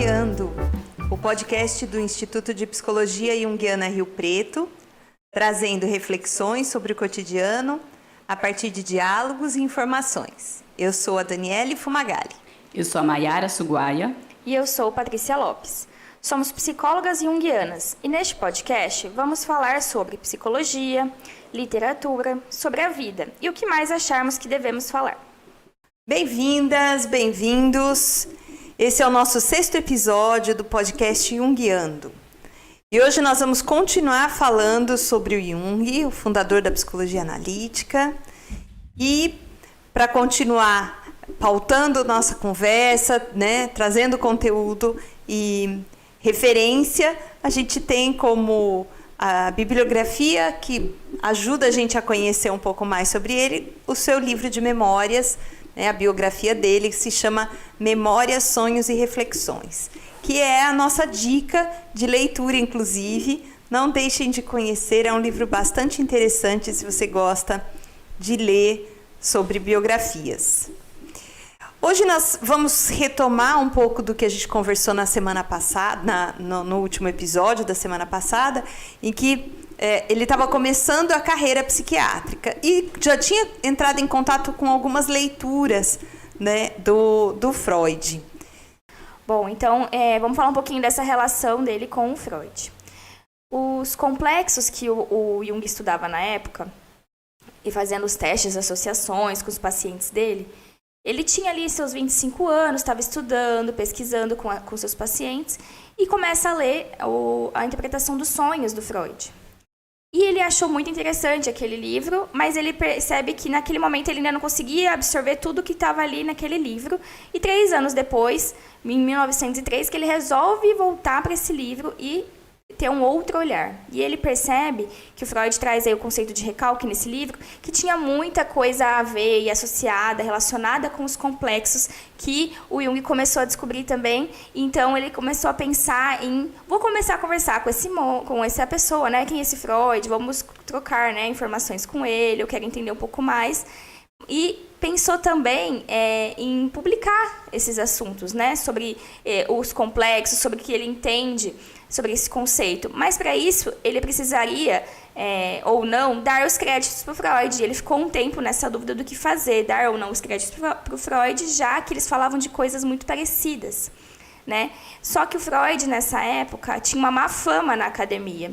Junguiando, o podcast do Instituto de Psicologia Junguiana Rio Preto, trazendo reflexões sobre o cotidiano a partir de diálogos e informações. Eu sou a Daniele Fumagalli. Eu sou a Maiara Suguaia. E eu sou Patrícia Lopes. Somos psicólogas junguianas e neste podcast vamos falar sobre psicologia, literatura, sobre a vida e o que mais acharmos que devemos falar. Bem-vindas, bem-vindos. Esse é o nosso 6º episódio do podcast Junguiando. E hoje nós vamos continuar falando sobre o Jung, o fundador da psicologia analítica. E para continuar pautando nossa conversa, né, trazendo conteúdo e referência, a gente tem como a bibliografia que ajuda a gente a conhecer um pouco mais sobre ele, o seu livro de memórias, né, a biografia dele, que se chama Memórias, Sonhos e Reflexões, que é a nossa dica de leitura, inclusive. Não deixem de conhecer, é um livro bastante interessante se você gosta de ler sobre biografias. Hoje nós vamos retomar um pouco do que a gente conversou na semana passada, no último episódio da semana passada, em que ele estava começando a carreira psiquiátrica e já tinha entrado em contato com algumas leituras, né, do Freud. Bom, então vamos falar um pouquinho dessa relação dele com o Freud. Os complexos que o Jung estudava na época, e fazendo os testes, associações com os pacientes dele, ele tinha ali seus 25 anos, estava estudando, pesquisando com seus pacientes e começa a ler a interpretação dos sonhos do Freud. E ele achou muito interessante aquele livro, mas ele percebe que naquele momento ele ainda não conseguia absorver tudo que estava ali naquele livro. E 3 anos depois, em 1903, que ele resolve voltar para esse livro e ter um outro olhar. E ele percebe que o Freud traz aí o conceito de recalque nesse livro, que tinha muita coisa a ver e associada, relacionada com os complexos que o Jung começou a descobrir também. Então ele começou a pensar em, vou começar a conversar com essa pessoa, né? Quem é esse Freud? Vamos trocar, né, informações com ele, eu quero entender um pouco mais. E pensou também em publicar esses assuntos, né, sobre os complexos, sobre o que ele entende sobre esse conceito. Mas, para isso, ele precisaria, ou não, dar os créditos para o Freud. Ele ficou um tempo nessa dúvida do que fazer, dar ou não os créditos para o Freud, já que eles falavam de coisas muito parecidas, né? Só que o Freud, nessa época, tinha uma má fama na academia.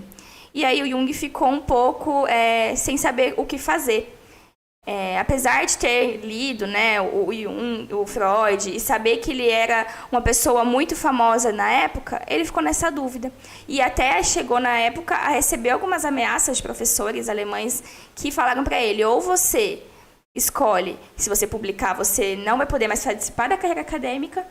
E aí o Jung ficou um pouco sem saber o que fazer. Apesar de ter lido, né, o Jung, o Freud, e saber que ele era uma pessoa muito famosa na época, ele ficou nessa dúvida. E até chegou na época a receber algumas ameaças de professores alemães que falaram para ele: ou você escolhe, se você publicar, você não vai poder mais participar da carreira acadêmica,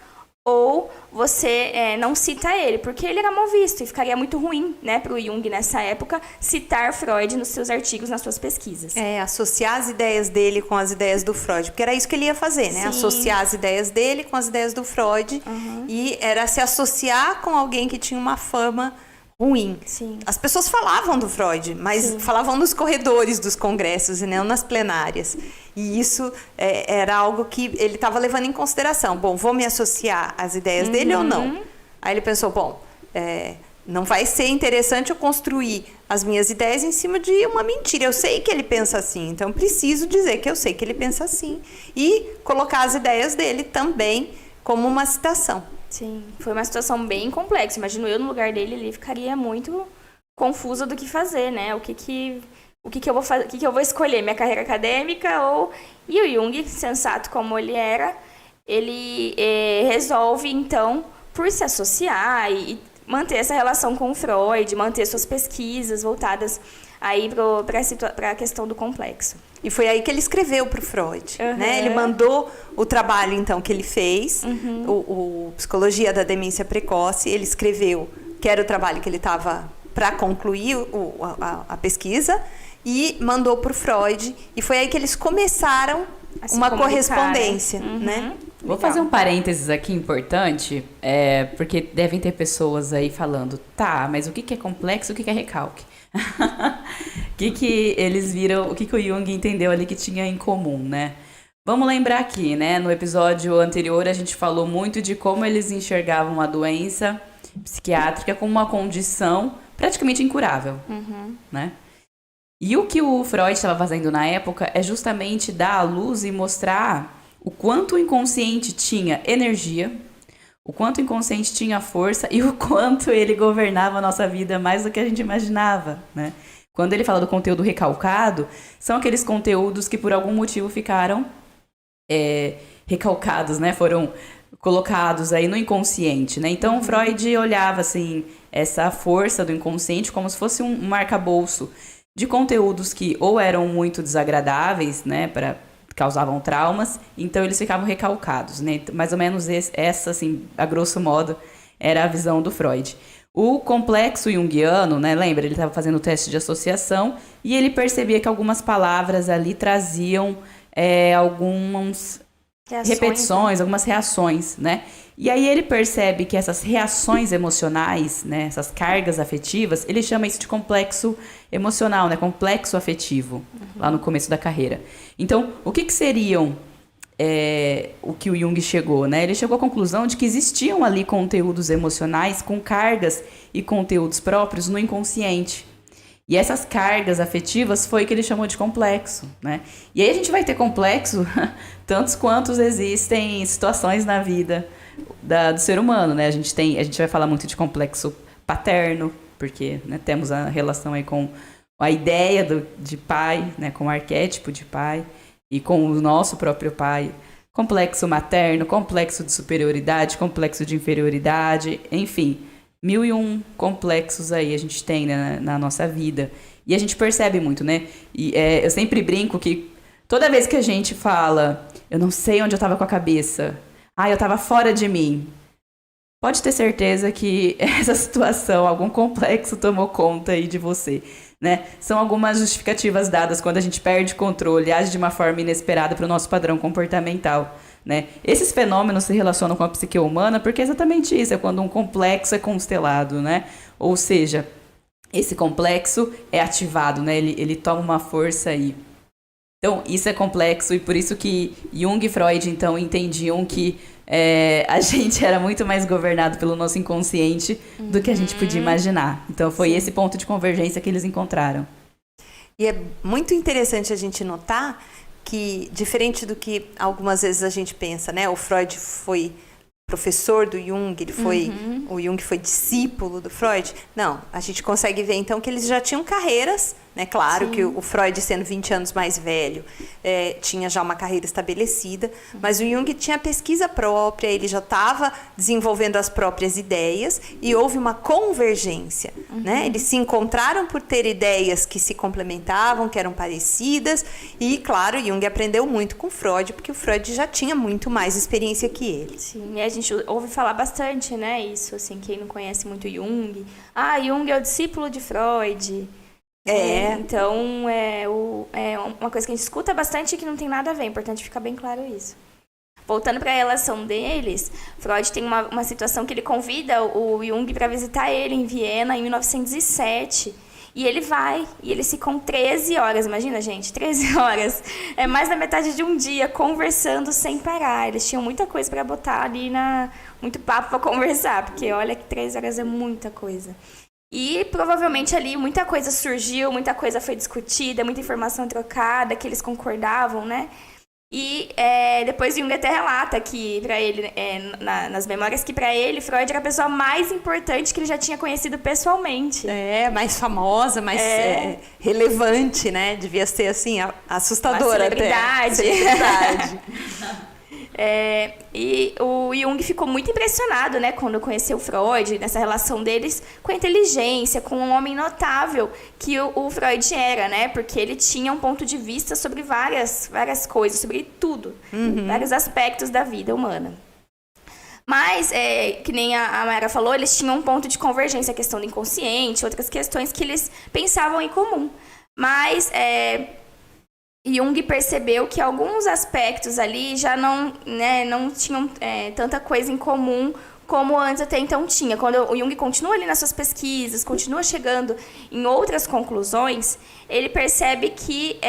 ou você não cita ele, porque ele era mal visto e ficaria muito ruim, né, para o Jung nessa época citar Freud nos seus artigos, nas suas pesquisas. Associar as ideias dele com as ideias do Freud, porque era isso que ele ia fazer, né? Sim. Associar as ideias dele com as ideias do Freud, e era se associar com alguém que tinha uma fama ruim. Sim. As pessoas falavam do Freud, mas Sim. falavam nos corredores dos congressos e não nas plenárias. E isso era algo que ele estava levando em consideração. Bom, vou me associar às ideias dele ou não? Aí ele pensou, bom, não vai ser interessante eu construir as minhas ideias em cima de uma mentira. Eu sei que ele pensa assim, então preciso dizer que eu sei que ele pensa assim. E colocar as ideias dele também como uma citação. Sim, foi uma situação bem complexa. Imagino eu no lugar dele, ele ficaria muito confusa do que fazer, né? O que eu vou fazer, o que eu vou escolher, minha carreira acadêmica ou... E o Jung, sensato como ele era, ele resolve, então, por se associar e manter essa relação com o Freud, manter suas pesquisas voltadas aí para a questão do complexo. E foi aí que ele escreveu para o Freud, né? Ele mandou o trabalho, então, que ele fez, o Psicologia da Demência Precoce. Ele escreveu, que era o trabalho que ele estava para concluir a pesquisa, e mandou para o Freud. E foi aí que eles começaram uma correspondência, né? Vou fazer um parênteses aqui importante, porque devem ter pessoas aí falando, tá, mas o que é complexo, o que é recalque? O que eles viram, o que o Jung entendeu ali que tinha em comum, né? Vamos lembrar aqui, né? No episódio anterior a gente falou muito de como eles enxergavam a doença psiquiátrica como uma condição praticamente incurável, né? E o que o Freud estava fazendo na época é justamente dar à luz e mostrar o quanto o inconsciente tinha energia, o quanto o inconsciente tinha força e o quanto ele governava a nossa vida mais do que a gente imaginava, né? Quando ele fala do conteúdo recalcado, são aqueles conteúdos que por algum motivo ficaram recalcados, né? Foram colocados aí no inconsciente, né? Então, Freud olhava, assim, essa força do inconsciente como se fosse um arcabouço de conteúdos que ou eram muito desagradáveis, né? Causavam traumas, então eles ficavam recalcados, né? Mais ou menos essa, assim, a grosso modo, era a visão do Freud. O complexo junguiano, né? Lembra? Ele estava fazendo o teste de associação e ele percebia que algumas palavras ali traziam algumas repetições, algumas reações, né? E aí ele percebe que essas reações emocionais, né? Essas cargas afetivas, ele chama isso de complexo emocional, né? Complexo afetivo, lá no começo da carreira. Então, o que seriam o que o Jung chegou, né? Ele chegou à conclusão de que existiam ali conteúdos emocionais com cargas e conteúdos próprios no inconsciente. E essas cargas afetivas foi que ele chamou de complexo, né? E aí a gente vai ter complexo tantos quantos existem situações na vida do ser humano, né? A gente vai falar muito de complexo paterno, porque, né, temos a relação aí com a ideia de pai, né, com o arquétipo de pai e com o nosso próprio pai. Complexo materno, complexo de superioridade, complexo de inferioridade, enfim, 1001 complexos aí a gente tem, né, na nossa vida. E a gente percebe muito, né? E eu sempre brinco que toda vez que a gente fala, eu não sei onde eu estava com a cabeça, eu estava fora de mim, pode ter certeza que essa situação, algum complexo tomou conta aí de você, né? São algumas justificativas dadas quando a gente perde controle, age de uma forma inesperada para o nosso padrão comportamental, né? Esses fenômenos se relacionam com a psique humana porque é exatamente isso, é quando um complexo é constelado, né? Ou seja, esse complexo é ativado, né? Ele toma uma força aí. Então, isso é complexo e por isso que Jung e Freud, então, entendiam que a gente era muito mais governado pelo nosso inconsciente do que a gente podia imaginar. Então, foi esse ponto de convergência que eles encontraram. E é muito interessante a gente notar que, diferente do que algumas vezes a gente pensa, né? O Freud foi professor do Jung, o Jung foi discípulo do Freud. Não, a gente consegue ver então que eles já tinham carreiras, né? Claro que o Freud, sendo 20 anos mais velho, tinha já uma carreira estabelecida, mas o Jung tinha pesquisa própria, ele já estava desenvolvendo as próprias ideias e houve uma convergência, né? Eles se encontraram por ter ideias que se complementavam, que eram parecidas e, claro, Jung aprendeu muito com Freud, porque o Freud já tinha muito mais experiência que ele. Sim, e a gente ouve falar bastante, né, isso, assim, quem não conhece muito Jung, Jung é o discípulo de Freud. Então, é uma coisa que a gente escuta bastante e que não tem nada a ver. É importante ficar bem claro isso. Voltando para a relação deles, Freud tem uma situação que ele convida o Jung para visitar ele em Viena em 1907. E ele vai, e eles ficam 13 horas, imagina, gente, 13 horas. É mais da metade de um dia conversando sem parar. Eles tinham muita coisa para botar ali, muito papo para conversar, porque olha que 13 horas é muita coisa. E provavelmente ali muita coisa surgiu, muita coisa foi discutida, muita informação trocada, que eles concordavam, né? E depois Jung até relata que para ele, nas memórias, que para ele Freud era a pessoa mais importante que ele já tinha conhecido pessoalmente. Mais famosa, mais relevante, né? Devia ser assim, assustadora. Uma celebridade. Celebridade. E o Jung ficou muito impressionado, né, quando conheceu Freud, nessa relação deles com a inteligência, com um homem notável que o Freud era, né, porque ele tinha um ponto de vista sobre várias coisas, sobre tudo, vários aspectos da vida humana. Mas, que nem a Mayara falou, eles tinham um ponto de convergência, a questão do inconsciente, outras questões que eles pensavam em comum. Mas Jung percebeu que alguns aspectos ali já não tinham tanta coisa em comum como antes até então tinha. Quando o Jung continua ali nas suas pesquisas, continua chegando em outras conclusões, ele percebe que,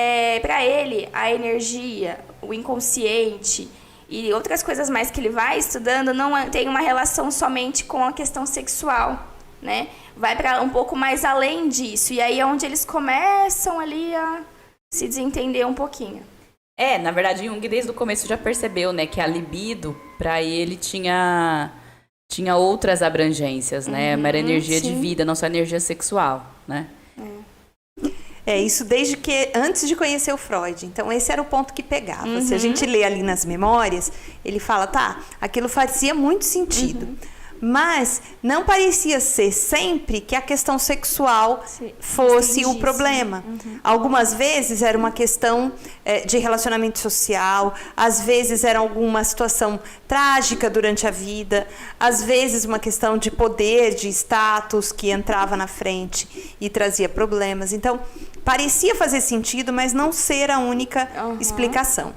para ele, a energia, o inconsciente e outras coisas mais que ele vai estudando não tem uma relação somente com a questão sexual, né? Vai para um pouco mais além disso. E aí é onde eles começam ali a se desentender um pouquinho. Na verdade, Jung desde o começo já percebeu, né, que a libido, para ele, tinha outras abrangências, né? Era energia de vida, não só energia sexual, né? Isso desde que antes de conhecer o Freud. Então, esse era o ponto que pegava. Se a gente lê ali nas memórias, ele fala, aquilo fazia muito sentido. Mas não parecia ser sempre que a questão sexual fosse o problema. Algumas vezes era uma questão de relacionamento social, às vezes era alguma situação trágica durante a vida, às vezes uma questão de poder, de status que entrava na frente e trazia problemas. Então, parecia fazer sentido, mas não ser a única explicação.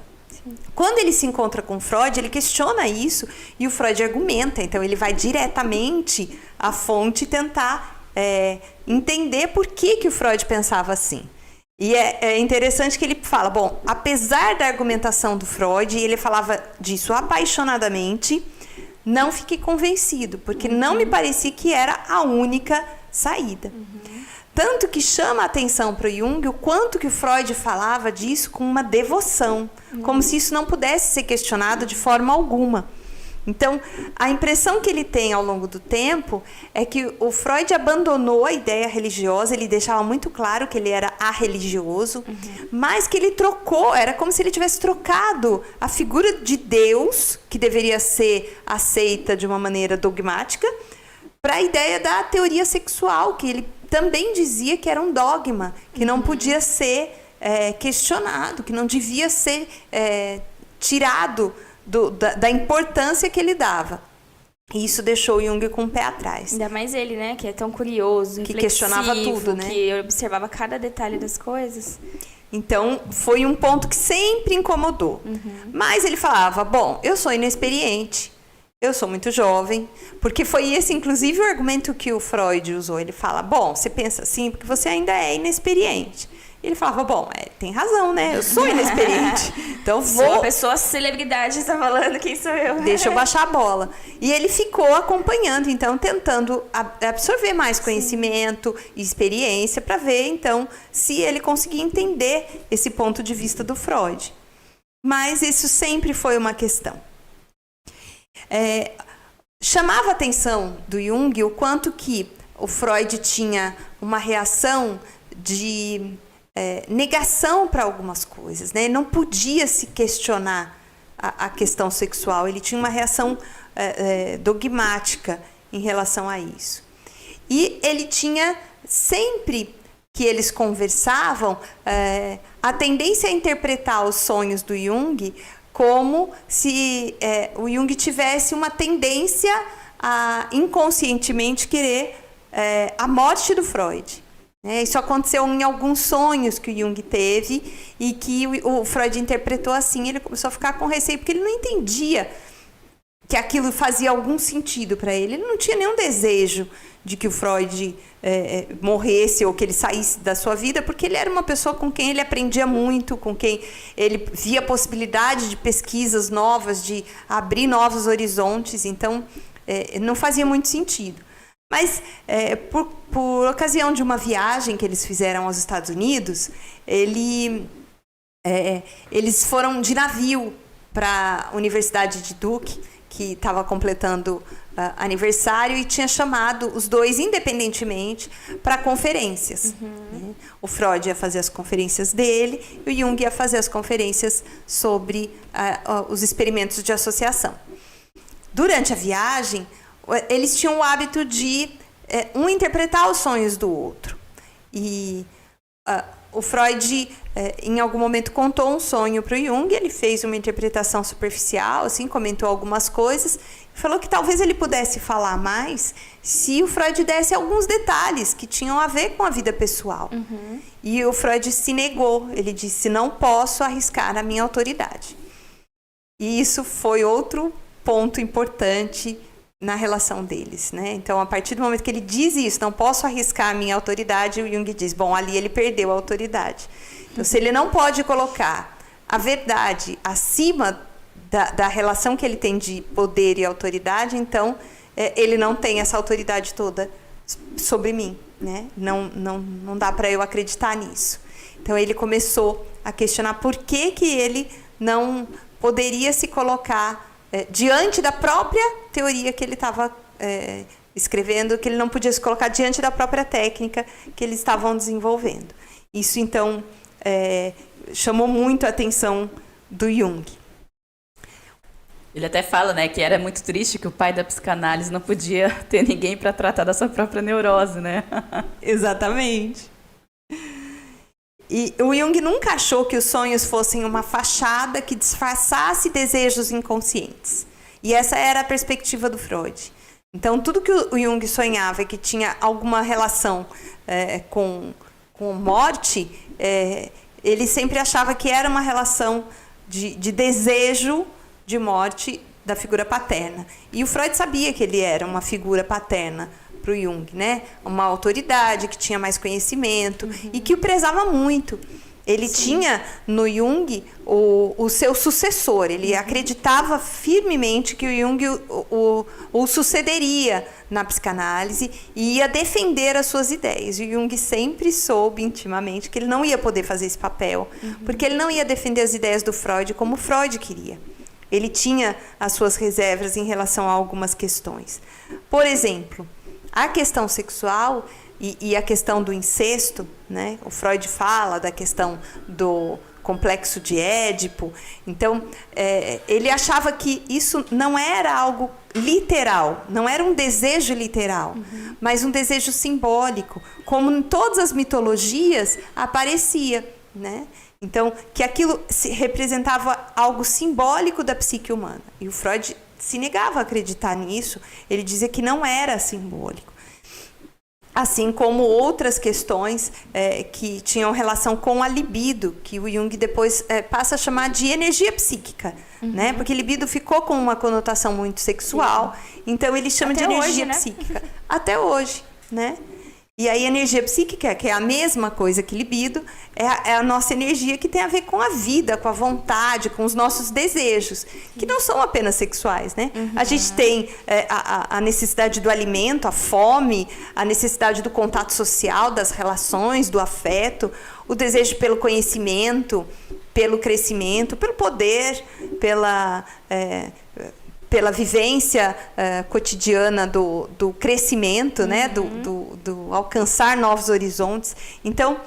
Quando ele se encontra com Freud, ele questiona isso e o Freud argumenta. Então, ele vai diretamente à fonte tentar entender por que o Freud pensava assim. E é interessante que ele fala, apesar da argumentação do Freud, ele falava disso apaixonadamente, não fiquei convencido, porque não me parecia que era a única saída. Tanto que chama a atenção para o Jung o quanto que o Freud falava disso com uma devoção, como se isso não pudesse ser questionado de forma alguma. Então, a impressão que ele tem ao longo do tempo é que o Freud abandonou a ideia religiosa, ele deixava muito claro que ele era arreligioso, mas que ele trocou, era como se ele tivesse trocado a figura de Deus, que deveria ser aceita de uma maneira dogmática, para a ideia da teoria sexual, que ele também dizia que era um dogma, que não podia ser questionado, que não devia ser tirado da importância que ele dava. E isso deixou Jung com o pé atrás. Ainda mais ele, né? Que é tão curioso, que questionava tudo, né? Que observava cada detalhe das coisas. Então, foi um ponto que sempre incomodou. Mas ele falava, eu sou inexperiente. Eu sou muito jovem, porque foi esse, inclusive, o argumento que o Freud usou. Ele fala, você pensa assim porque você ainda é inexperiente. Ele falava, tem razão, né? Eu sou inexperiente. Então, Sou uma pessoa celebridade, está falando, quem sou eu? Deixa eu baixar a bola. E ele ficou acompanhando, então, tentando absorver mais conhecimento e experiência para ver, então, se ele conseguia entender esse ponto de vista do Freud. Mas isso sempre foi uma questão. Chamava a atenção do Jung o quanto que o Freud tinha uma reação de negação para algumas coisas, né? Ele não podia se questionar a questão sexual, ele tinha uma reação dogmática em relação a isso. E ele tinha, sempre que eles conversavam, a tendência a interpretar os sonhos do Jung como se o Jung tivesse uma tendência a inconscientemente querer a morte do Freud. Isso aconteceu em alguns sonhos que o Jung teve e que o Freud interpretou assim. Ele começou a ficar com receio porque ele não entendia que aquilo fazia algum sentido para ele. Ele não tinha nenhum desejo de que o Freud morresse ou que ele saísse da sua vida, porque ele era uma pessoa com quem ele aprendia muito, com quem ele via a possibilidade de pesquisas novas, de abrir novos horizontes. Então, não fazia muito sentido. Mas, por ocasião de uma viagem que eles fizeram aos Estados Unidos, eles foram de navio para a Universidade de Duke, que estava completando aniversário, e tinha chamado os dois independentemente para conferências. O Freud ia fazer as conferências dele e o Jung ia fazer as conferências sobre os experimentos de associação. Durante a viagem, eles tinham o hábito de um interpretar os sonhos do outro. E o Freud, em algum momento, contou um sonho para o Jung, ele fez uma interpretação superficial, assim, comentou algumas coisas, e falou que talvez ele pudesse falar mais se o Freud desse alguns detalhes que tinham a ver com a vida pessoal. E o Freud se negou, ele disse, não posso arriscar a minha autoridade. E isso foi outro ponto importante na relação deles, né? Então, a partir do momento que ele diz isso, não posso arriscar a minha autoridade, o Jung diz, ali ele perdeu a autoridade. Então, se ele não pode colocar a verdade acima da relação que ele tem de poder e autoridade, então ele não tem essa autoridade toda sobre mim, né? Não dá para eu acreditar nisso. Então ele começou a questionar por que ele não poderia se colocar diante da própria teoria que ele estava escrevendo, que ele não podia se colocar diante da própria técnica que eles estavam desenvolvendo. Isso, então, chamou muito a atenção do Jung. Ele até fala, né, que era muito triste que o pai da psicanálise não podia ter ninguém para tratar da sua própria neurose, né? Exatamente. E o Jung nunca achou que os sonhos fossem uma fachada que disfarçasse desejos inconscientes. E essa era a perspectiva do Freud. Então, tudo que o Jung sonhava e que tinha alguma relação com morte, ele sempre achava que era uma relação de desejo de morte da figura paterna. E o Freud sabia que ele era uma figura paterna para o Jung, né? Uma autoridade que tinha mais conhecimento e que o prezava muito. Ele tinha no Jung o seu sucessor. Ele acreditava firmemente que o Jung o sucederia na psicanálise e ia defender as suas ideias. E o Jung sempre soube intimamente que ele não ia poder fazer esse papel, porque ele não ia defender as ideias do Freud como o Freud queria. Ele tinha as suas reservas em relação a algumas questões. Por exemplo, a questão sexual e a questão do incesto, né? O Freud fala da questão do complexo de Édipo. Então, ele achava que isso não era algo literal, não era um desejo literal, mas um desejo simbólico, como em todas as mitologias aparecia, né? Então, que aquilo representava algo simbólico da psique humana. E o Freud se negava a acreditar nisso, ele dizia que não era simbólico. Assim como outras questões que tinham relação com a libido, que o Jung depois passa a chamar de energia psíquica, né? Porque libido ficou com uma conotação muito sexual, então ele chama Até de energia hoje, né? psíquica. Até hoje, né? E aí a energia psíquica, que é a mesma coisa que libido, é a nossa energia que tem a ver com a vida, com a vontade, com os nossos desejos, que não são apenas sexuais, né? A gente tem a necessidade do alimento, a fome, a necessidade do contato social, das relações, do afeto, o desejo pelo conhecimento, pelo crescimento, pelo poder, pela vivência cotidiana do crescimento, né? do alcançar novos horizontes. Então,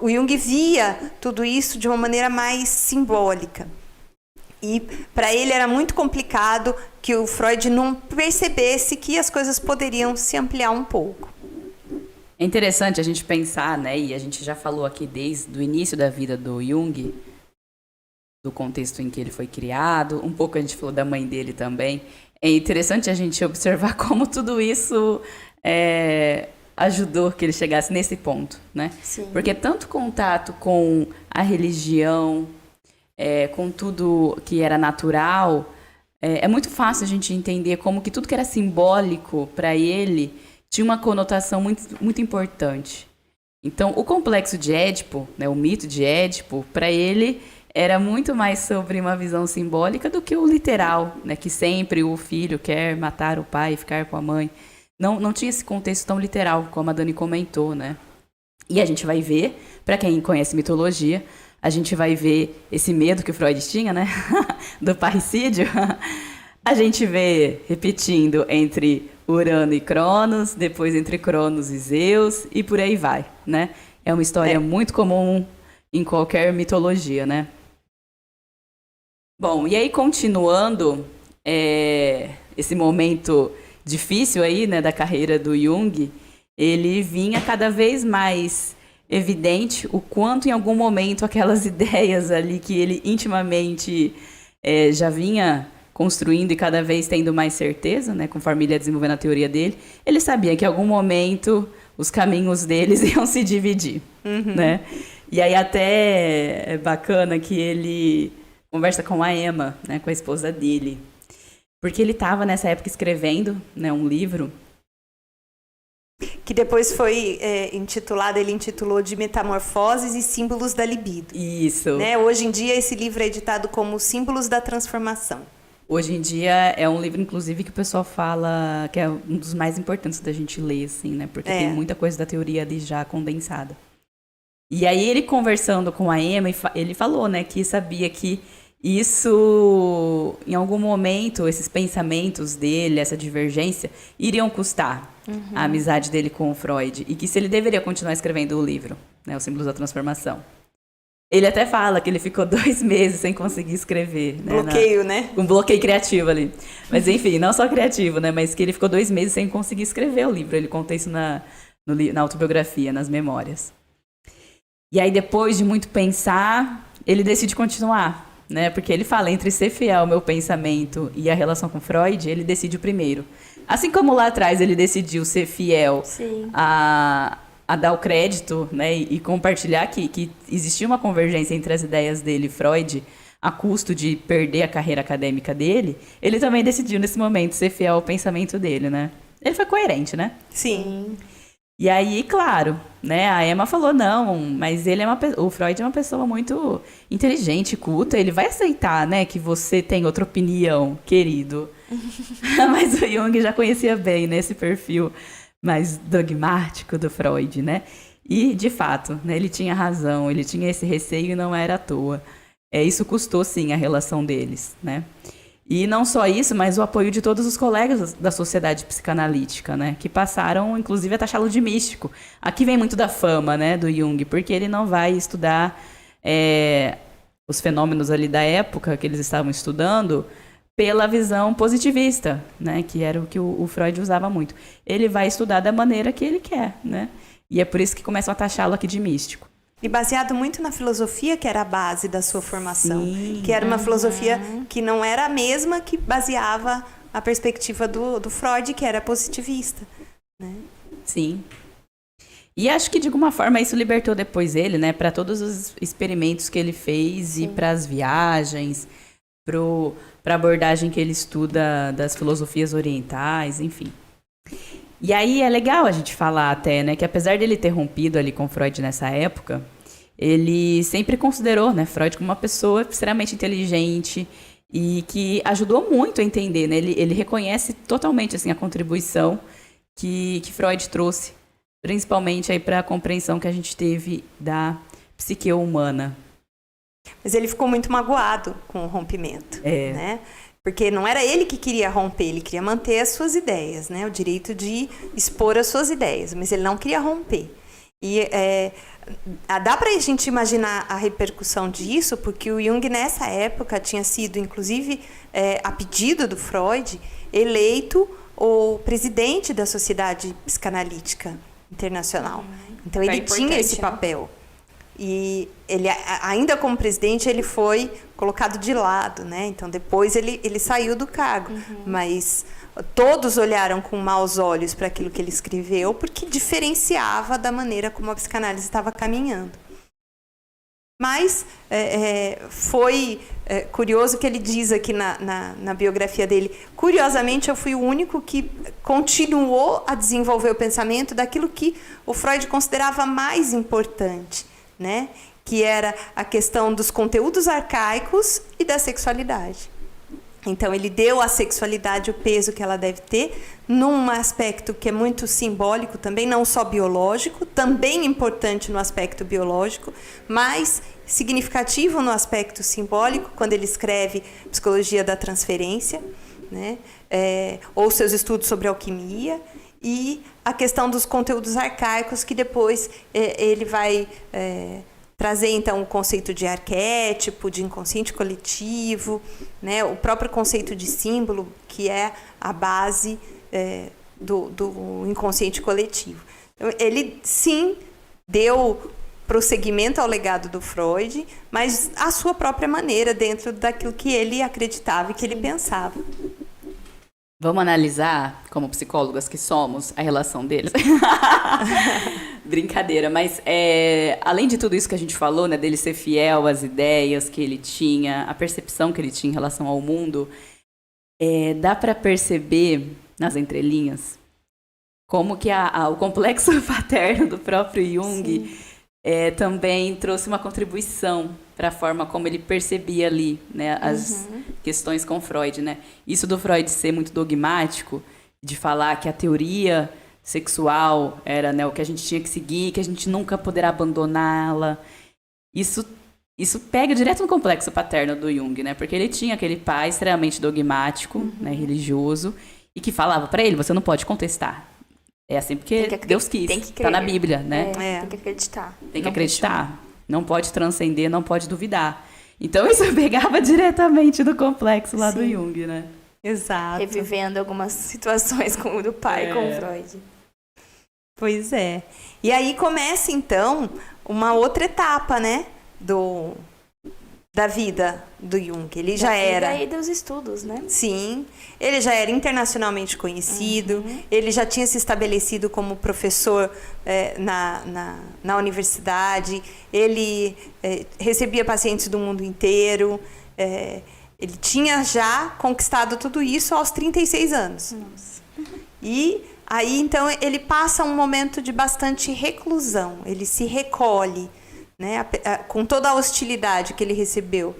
o Jung via tudo isso de uma maneira mais simbólica. E para ele era muito complicado que o Freud não percebesse que as coisas poderiam se ampliar um pouco. É interessante a gente pensar, né? E a gente já falou aqui desde o início da vida do Jung, do contexto em que ele foi criado, um pouco a gente falou da mãe dele também. É interessante a gente observar como tudo isso ajudou que ele chegasse nesse ponto, né? Sim. Porque tanto contato com a religião, com tudo que era natural, é muito fácil a gente entender como que tudo que era simbólico para ele tinha uma conotação muito, muito importante. Então, o complexo de Édipo, né, o mito de Édipo, para ele era muito mais sobre uma visão simbólica do que o literal, né? Que sempre o filho quer matar o pai e ficar com a mãe. Não tinha esse contexto tão literal, como a Dani comentou, né? E a gente vai ver, para quem conhece mitologia, a gente vai ver esse medo que o Freud tinha, né? Do parricídio. A gente vê repetindo entre Urano e Cronos, depois entre Cronos e Zeus, e por aí vai, né? É uma história muito comum em qualquer mitologia, né? Bom, e aí continuando esse momento difícil aí, né, da carreira do Jung, ele vinha cada vez mais evidente o quanto em algum momento aquelas ideias ali que ele intimamente já vinha construindo e cada vez tendo mais certeza, né, conforme ele ia desenvolvendo a teoria dele, ele sabia que em algum momento os caminhos deles iam se dividir, né? E aí até é bacana que ele conversa com a Emma, né, com a esposa dele. Porque ele estava nessa época escrevendo, né, um livro. Que depois foi intitulado, ele intitulou de Metamorfoses e Símbolos da Libido. Isso. Né? Hoje em dia, esse livro é editado como Símbolos da Transformação. Hoje em dia é um livro, inclusive, que o pessoal fala que é um dos mais importantes da gente ler, assim, né? Porque tem muita coisa da teoria ali já condensada. E aí ele conversando com a Emma, ele falou, né, que sabia que isso, em algum momento, esses pensamentos dele, essa divergência, iriam custar a amizade dele com o Freud. E que se ele deveria continuar escrevendo o livro, né, Os Símbolos da Transformação. Ele até fala que ele ficou 2 meses sem conseguir escrever. Né, bloqueio, né? Um bloqueio criativo ali. Mas enfim, não só criativo, né? Mas que ele ficou 2 meses sem conseguir escrever o livro. Ele conta isso na autobiografia, nas memórias. E aí, depois de muito pensar, ele decide continuar, né? Porque ele fala, entre ser fiel ao meu pensamento e a relação com Freud, ele decide o primeiro. Assim como lá atrás ele decidiu ser fiel a dar o crédito, né? E compartilhar que existia uma convergência entre as ideias dele e Freud, a custo de perder a carreira acadêmica dele, ele também decidiu, nesse momento, ser fiel ao pensamento dele, né? Ele foi coerente, né? Sim. E aí, claro, né, a Emma falou, não, mas o Freud é uma pessoa muito inteligente, culta, ele vai aceitar, né, que você tem outra opinião, querido. Mas o Jung já conhecia bem, né, esse perfil mais dogmático do Freud, né? E, de fato, né, ele tinha razão, ele tinha esse receio e não era à toa. Isso custou, sim, a relação deles, né? E não só isso, mas o apoio de todos os colegas da sociedade psicanalítica, né? Que passaram, inclusive, a taxá-lo de místico. Aqui vem muito da fama, né, do Jung, porque ele não vai estudar os fenômenos ali da época que eles estavam estudando pela visão positivista, né? Que era o que o Freud usava muito. Ele vai estudar da maneira que ele quer, né? E é por isso que começam a taxá-lo aqui de místico. E baseado muito na filosofia que era a base da sua formação. Sim. Que era uma filosofia que não era a mesma que baseava a perspectiva do Freud, que era positivista. Né? Sim. E acho que, de alguma forma, isso libertou depois ele, né? Para todos os experimentos que ele fez. Sim. E para as viagens, para a abordagem que ele estuda das filosofias orientais, enfim. E aí é legal a gente falar até, né, que apesar dele ter rompido ali com Freud nessa época, ele sempre considerou, né, Freud como uma pessoa extremamente inteligente e que ajudou muito a entender, né? Ele reconhece totalmente assim a contribuição que Freud trouxe, principalmente aí para a compreensão que a gente teve da psique humana. Mas ele ficou muito magoado com o rompimento, né? Porque não era ele que queria romper, ele queria manter as suas ideias, né? O direito de expor as suas ideias, mas ele não queria romper. E dá para a gente imaginar a repercussão disso, porque o Jung, nessa época, tinha sido, inclusive, a pedido do Freud, eleito o presidente da Sociedade Psicanalítica Internacional. Então, ele tinha esse papel. E ele, ainda como presidente, ele foi colocado de lado, né? Então, depois ele saiu do cargo. Mas todos olharam com maus olhos para aquilo que ele escreveu, porque diferenciava da maneira como a psicanálise estava caminhando. Mas foi curioso que ele diz aqui na biografia dele, curiosamente, eu fui o único que continuou a desenvolver o pensamento daquilo que o Freud considerava mais importante, né? Que era a questão dos conteúdos arcaicos e da sexualidade. Então, ele deu à sexualidade o peso que ela deve ter, num aspecto que é muito simbólico também, não só biológico, também importante no aspecto biológico, mas significativo no aspecto simbólico, quando ele escreve Psicologia da Transferência, né? Ou seus estudos sobre alquimia, e a questão dos conteúdos arcaicos, que depois ele vai trazer, então, o conceito de arquétipo, de inconsciente coletivo, né? O próprio conceito de símbolo, que é a base do inconsciente coletivo. Ele, sim, deu prosseguimento ao legado do Freud, mas à sua própria maneira, dentro daquilo que ele acreditava e que ele pensava. Vamos analisar, como psicólogas que somos, a relação deles. Brincadeira, mas além de tudo isso que a gente falou, né, dele ser fiel às ideias que ele tinha, a percepção que ele tinha em relação ao mundo, dá para perceber, nas entrelinhas, como que o complexo paterno do próprio Jung também trouxe uma contribuição para a forma como ele percebia ali, né, as questões com Freud, né? Isso do Freud ser muito dogmático, de falar que a teoria sexual era, né, o que a gente tinha que seguir, que a gente nunca poderá abandoná-la. Isso pega direto no complexo paterno do Jung, né? Porque ele tinha aquele pai extremamente dogmático, né, religioso, e que falava para ele, você não pode contestar. É assim porque Deus quis. Tem que tá na Bíblia, né? Tem que acreditar. Tem que acreditar. Não pode transcender, não pode duvidar. Então isso pegava diretamente do complexo lá do Jung, né? Exato. Revivendo algumas situações do pai com o Freud. Pois é. E aí começa, então, uma outra etapa, né? Da vida do Jung. Ele já era... E dos estudos, né? Sim. Ele já era internacionalmente conhecido. Ele já tinha se estabelecido como professor na universidade. Ele recebia pacientes do mundo inteiro. Ele tinha já conquistado tudo isso aos 36 anos. Nossa. E aí, então, ele passa um momento de bastante reclusão. Ele se recolhe, né, com toda a hostilidade que ele recebeu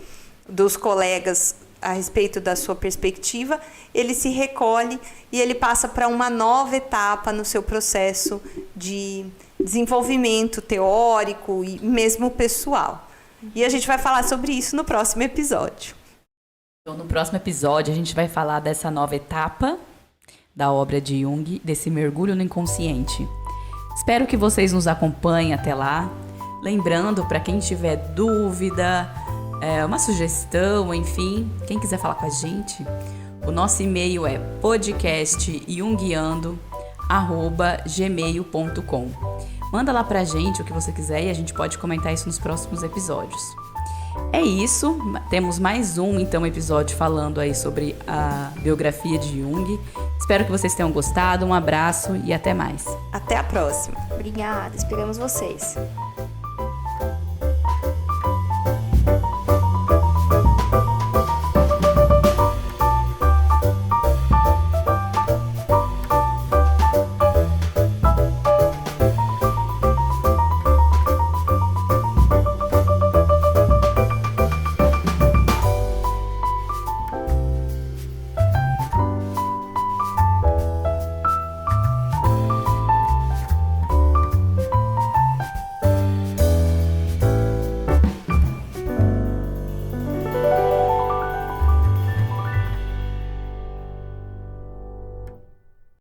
dos colegas a respeito da sua perspectiva, ele se recolhe e ele passa para uma nova etapa no seu processo de desenvolvimento teórico e mesmo pessoal. E a gente vai falar sobre isso no próximo episódio. Então, no próximo episódio, a gente vai falar dessa nova etapa da obra de Jung, desse mergulho no inconsciente. Espero que vocês nos acompanhem até lá. Lembrando, para quem tiver dúvida, uma sugestão, enfim, quem quiser falar com a gente, o nosso e-mail é podcastjungiando@gmail.com. Manda lá pra gente o que você quiser e a gente pode comentar isso nos próximos episódios. É isso, temos mais então, episódio falando aí sobre a biografia de Jung. Espero que vocês tenham gostado, um abraço e até mais. Até a próxima. Obrigada, esperamos vocês.